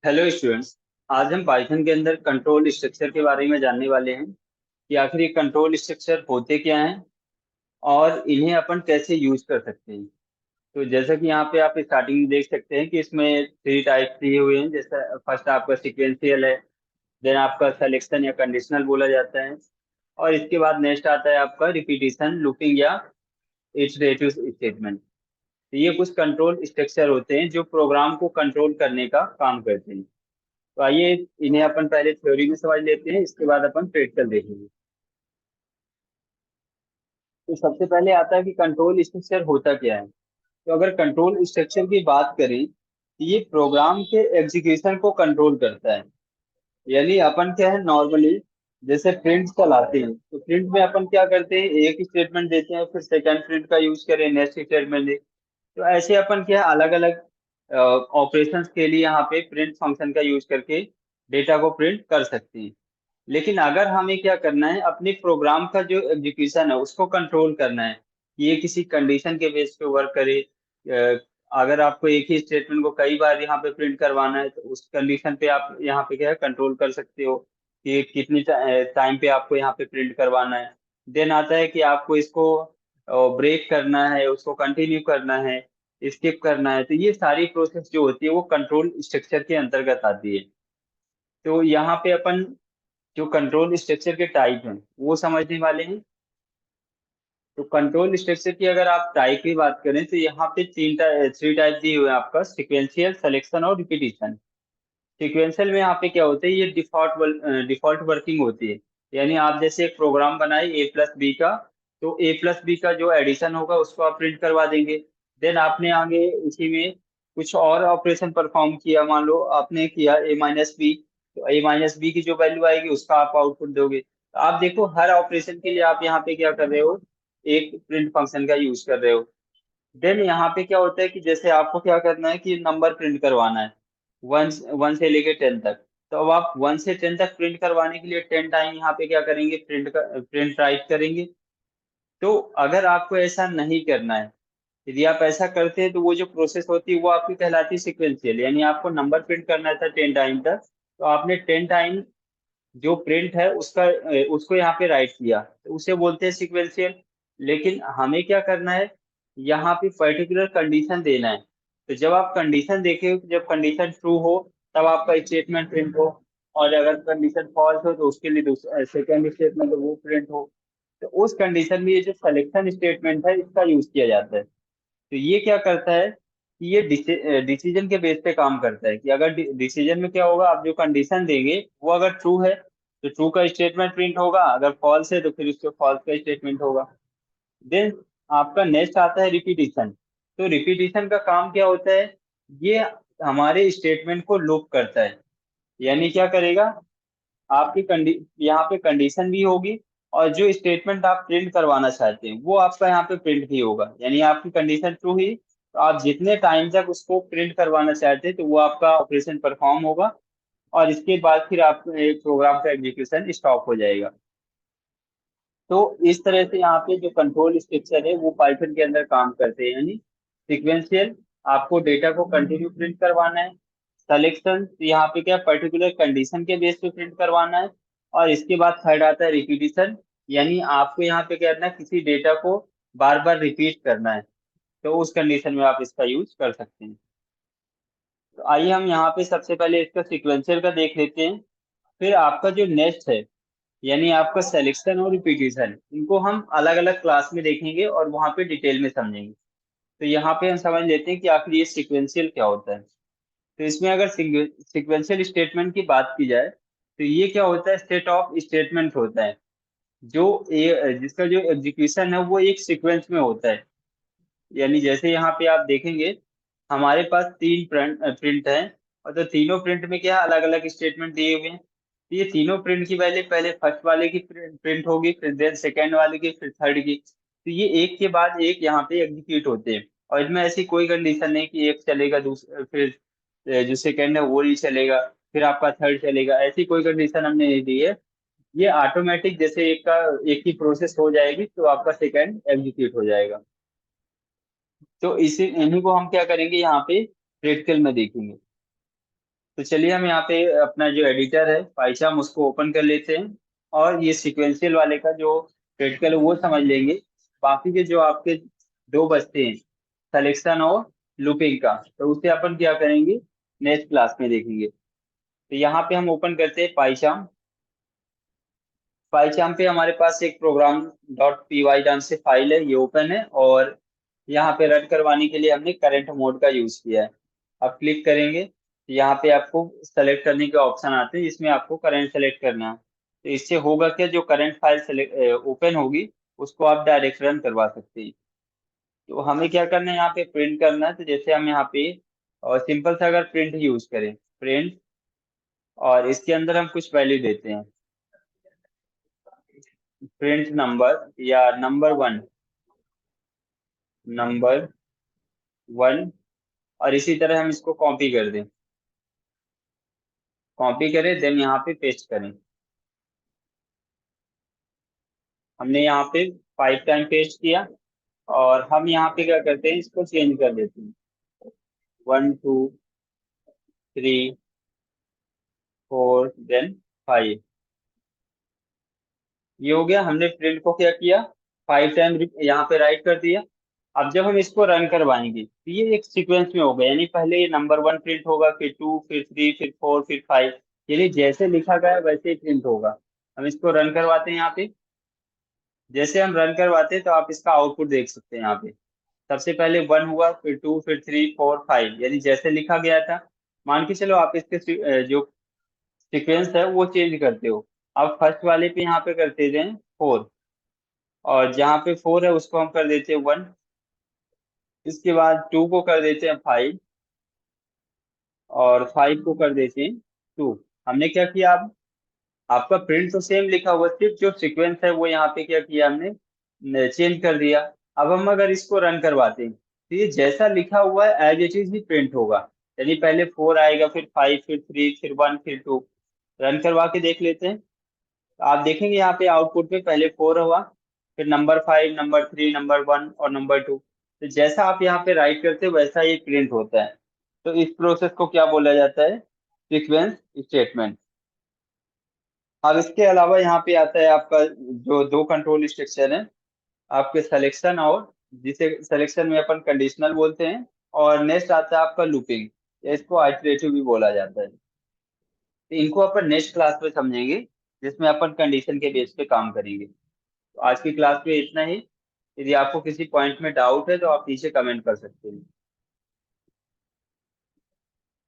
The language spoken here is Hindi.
Hello students. आज हम पाइथन के अंदर कंट्रोल स्ट्रक्चर के बारे में जानने वाले हैं कि आखिर ये कंट्रोल स्ट्रक्चर होते क्या हैं और इन्हें अपन कैसे यूज कर सकते हैं। तो जैसा कि यहाँ पे आप स्टार्टिंग में देख सकते हैं कि इसमें थ्री टाइप दिए हुए हैं। जैसा फर्स्ट आपका सिक्वेंशियल है, देन आपका सिलेक्शन या कंडीशनल बोला जाता है, और इसके बाद नेक्स्ट आता है आपका रिपीटिशन, लूपिंग या इटरेटिव स्टेटमेंट। तो ये कुछ कंट्रोल स्ट्रक्चर होते हैं जो प्रोग्राम को कंट्रोल करने का काम करते हैं। तो आइए इन्हें अपन पहले थ्योरी में समझ लेते हैं, इसके बाद अपन प्रैक्टिकल देखेंगे। तो सबसे पहले आता है कि कंट्रोल स्ट्रक्चर होता क्या है। तो अगर कंट्रोल स्ट्रक्चर की बात करें तो ये प्रोग्राम के एग्जीक्यूशन को कंट्रोल करता है। यानी अपन क्या है नॉर्मली जैसे प्रिंट चलाते हैं, तो प्रिंट में अपन क्या करते हैं, एक स्टेटमेंट देते हैं, फिर सेकंड प्रिंट का यूज करें, नेक्स्ट स्टेटमेंट दे। तो ऐसे अपन क्या अलग अलग ऑपरेशंस के लिए यहाँ पे प्रिंट फंक्शन का यूज करके डेटा को प्रिंट कर सकते हैं। लेकिन अगर हमें क्या करना है, अपने प्रोग्राम का जो एग्जीक्यूशन है उसको कंट्रोल करना है कि ये किसी कंडीशन के बेस पे वर्क करे। अगर आपको एक ही स्टेटमेंट को कई बार यहाँ पे प्रिंट करवाना है तो उस कंडीशन पे आप यहाँ पे क्या है कंट्रोल कर सकते हो कि कितनी टाइम पे आपको यहाँ पे प्रिंट करवाना है। देन आता है कि आपको इसको ब्रेक करना है, उसको कंटिन्यू करना है, स्किप करना है। तो ये सारी प्रोसेस जो होती है वो कंट्रोल स्ट्रक्चर के अंतर्गत आती है। तो यहाँ पे अपन जो कंट्रोल स्ट्रक्चर के टाइप हैं वो समझने वाले हैं। तो कंट्रोल स्ट्रक्चर की अगर आप टाइप की बात करें तो यहाँ पे थ्री टाइप दिए हुए हैं आपका, सिक्वेंशियल, सिलेक्शन और रिपीटिशन। सिक्वेंशियल में यहाँ पे क्या होता है, ये डिफॉल्ट वर्किंग होती है। यानी आप जैसे एक प्रोग्राम बनाए ए प्लस बी का, तो ए प्लस बी का जो एडिशन होगा उसको आप प्रिंट करवा देंगे। देन आपने आगे इसी में कुछ और ऑपरेशन परफॉर्म किया, मान लो आपने किया ए माइनस बी, तो ए माइनस बी की जो वैल्यू आएगी उसका आप आउटपुट दोगे। तो आप देखो हर ऑपरेशन के लिए आप यहाँ पे क्या कर रहे हो, एक प्रिंट फंक्शन का यूज कर रहे हो। देन यहाँ पे क्या होता है कि जैसे आपको क्या करना है कि नंबर प्रिंट करवाना है वन वन से लेके टेन तक। तो अब आप वन से टेन तक प्रिंट करवाने के लिए 10 टाइम यहाँ पे क्या करेंगे, प्रिंट राइट करेंगे। तो अगर आपको ऐसा नहीं करना है, यदि आप ऐसा करते हैं तो वो जो प्रोसेस होती है वो आपकी कहलाती है सिक्वेंशियल। यानी आपको नंबर प्रिंट करना था 10 टाइम तक, तो आपने 10 टाइम जो प्रिंट है उसका उसको यहाँ पे राइट किया, तो उसे बोलते हैं सिक्वेंशियल। लेकिन हमें क्या करना है, यहाँ पे पर्टिकुलर कंडीशन देना है। तो जब आप कंडीशन देखे, जब कंडीशन ट्रू हो तब आपका स्टेटमेंट प्रिंट हो, और अगर कंडीशन फॉल्स हो तो उसके लिए सेकेंड स्टेटमेंट वो प्रिंट हो। तो उस कंडीशन में ये जो सिलेक्शन स्टेटमेंट है इसका यूज किया जाता है। तो ये क्या करता है कि ये डिसीजन के बेस पे काम करता है कि अगर डिसीजन में क्या होगा, आप जो कंडीशन देंगे वो अगर ट्रू है तो ट्रू का स्टेटमेंट प्रिंट होगा, अगर फॉल्स है तो फिर उसके फॉल्स का स्टेटमेंट होगा। देन आपका नेक्स्ट आता है रिपीटिशन। तो रिपीटिशन का काम क्या होता है, ये हमारे स्टेटमेंट को लूप करता है। यानी क्या करेगा, आपकी यहाँ पे कंडीशन भी होगी, और जो स्टेटमेंट आप प्रिंट करवाना चाहते हैं वो आपका यहाँ पे प्रिंट भी होगा। यानी आपकी कंडीशन ट्रू ही, तो आप जितने टाइम तक उसको प्रिंट करवाना चाहते हैं तो वो आपका ऑपरेशन परफॉर्म होगा, और इसके बाद फिर आप प्रोग्राम का एग्जीक्यूशन स्टॉप हो जाएगा। तो इस तरह से यहाँ पे जो कंट्रोल स्ट्रक्चर है वो पाइथन के अंदर काम करते हैं। यानी सिक्वेंशियल, आपको डेटा को कंटिन्यू प्रिंट करवाना है। सिलेक्शन, यहाँ पे क्या पर्टिकुलर कंडीशन के बेस पे प्रिंट करवाना है। और इसके बाद थर्ड आता है रिपीटिशन, यानी आपको यहाँ पे क्या करना है, किसी डेटा को बार बार रिपीट करना है। तो उस कंडीशन में आप इसका यूज कर सकते हैं। तो आइए हम यहाँ पे सबसे पहले इसका सिक्वेंशियल का देख लेते हैं। फिर आपका जो नेक्स्ट है, यानी आपका सिलेक्शन और रिपीटिशन, इनको हम अलग अलग क्लास में देखेंगे और वहां पे डिटेल में समझेंगे। तो यहाँ पे हम समझ लेते हैं कि आखिर ये सिक्वेंशियल क्या होता है। तो इसमें अगर सिक्वेंशियल स्टेटमेंट की बात की जाए तो ये क्या होता है, सेट ऑफ स्टेटमेंट होता है जो जिसका जो एग्जीक्यूशन है वो एक सीक्वेंस में होता है। यानी जैसे यहाँ पे आप देखेंगे हमारे पास तीन प्रिंट हैं, और तो तीनों प्रिंट में क्या अलग अलग स्टेटमेंट दिए हुए हैं। तो ये तीनों प्रिंट की वैल्यू पहले फर्स्ट वाले की प्रिंट होगी, फिर देन सेकेंड वाले की, फिर थर्ड की। तो ये एक के बाद एक यहाँ पे एग्जीक्यूट होते हैं, और इनमें ऐसी कोई कंडीशन नहीं कि एक चलेगा दूसरा फिर जो सेकेंड है वो नहीं चलेगा, फिर आपका थर्ड चलेगा, ऐसी कोई कंडीशन हमने नहीं दी है। ये ऑटोमेटिक जैसे एक की प्रोसेस हो जाएगी तो आपका सेकेंड एग्जीक्यूट हो जाएगा। तो इसी इन्हीं को हम क्या करेंगे यहाँ पे प्रैक्टिकल में देखेंगे। तो चलिए हम यहाँ पे अपना जो एडिटर है पाइथन उसको ओपन कर लेते हैं, और ये सीक्वेंशियल वाले का जो क्रिटिकल है वो समझ लेंगे। बाकी के जो आपके दो बचते हैं, सिलेक्शन और लूपिंग का, तो उसे अपन क्या करेंगे नेक्स्ट क्लास में देखेंगे। तो यहाँ पे हम ओपन करते हैं पाइथन। पाइथन पे हमारे पास एक प्रोग्राम डॉट पी वाई नाम से फाइल है, ये ओपन है, और यहाँ पे रन करवाने के लिए हमने करंट मोड का यूज किया है। अब क्लिक करेंगे तो यहाँ पे आपको सेलेक्ट करने के ऑप्शन आते हैं, जिसमें आपको करंट सेलेक्ट करना है। तो इससे होगा क्या, जो करंट फाइल सेलेक्ट ओपन होगी उसको आप डायरेक्ट रन करवा सकते हैं। तो हमें क्या करना है, यहाँ पे प्रिंट करना है। तो जैसे हम यहाँ पे और सिंपल सा अगर प्रिंट यूज करें, प्रिंट, और इसके अंदर हम कुछ वैल्यू देते हैं, प्रिंट नंबर या नंबर वन, नंबर वन, और इसी तरह हम इसको कॉपी कर दें, कॉपी करें देन यहाँ पे पेस्ट करें। हमने यहाँ पे 5 टाइम पेस्ट किया, और हम यहाँ पे क्या करते हैं, इसको चेंज कर देते हैं, 1 2 3 4 देन 5। ये हो गया, हमने प्रिंट को क्या किया, 5 टाइम यहाँ पे राइट कर दिया। अब जब हम इसको रन करवाएंगे तो ये एक सीक्वेंस में होगा, यानी पहले नंबर वन प्रिंट होगा, फिर टू, फिर थ्री, फिर फोर, फिर फाइव, यानी जैसे लिखा गया है वैसे ही प्रिंट होगा। हम इसको रन करवाते हैं यहाँ पे। जैसे हम रन करवाते हैं तो आप इसका आउटपुट देख सकते हैं यहाँ पे। सबसे पहले वन हुआ, फिर टू, फिर थ्री, फोर, फाइव, यानी जैसे लिखा गया था। मान के चलो आप इसके जो सीक्वेंस है वो चेंज करते हो। अब फर्स्ट वाले पे यहाँ पे करते हैं फोर, और जहाँ पे फोर है उसको हम कर देते हैं वन। इसके बाद टू को कर देते हैं फाइव, और फाइव को कर देते हैं टू। हमने क्या किया, अब आपका प्रिंट तो सेम लिखा हुआ, सिर्फ जो सीक्वेंस है वो यहाँ पे क्या किया हमने चेंज कर दिया। अब हम अगर इसको रन करवाते हैं तो ये जैसा लिखा हुआ है एज इट इज ही प्रिंट होगा, यानी पहले फोर आएगा, फिर फाइव, फिर थ्री, फिर वन, फिर टू। रन करवा के देख लेते हैं। तो आप देखेंगे यहाँ पे आउटपुट में पहले फोर हुआ, फिर number five, number three, number one और नंबर टू। तो जैसा आप यहाँ पे राइट करते हो वैसा ही प्रिंट होता है। तो इस प्रोसेस को क्या बोला जाता है, सीक्वेंस स्टेटमेंट। अब इसके अलावा यहाँ पे आता है आपका जो दो कंट्रोल स्ट्रक्चर है, आपके सिलेक्शन, और जिसे सिलेक्शन में अपन कंडीशनल बोलते हैं, और नेक्स्ट आता है आपका लूपिंग, या इसको आइटरेटिव भी बोला जाता है। तो इनको अपन नेक्स्ट क्लास में समझेंगे, जिसमें अपन कंडीशन के बेस पे काम करेंगे। तो आज की क्लास में इतना ही। यदि आपको किसी पॉइंट में डाउट है तो आप नीचे कमेंट कर सकते हैं।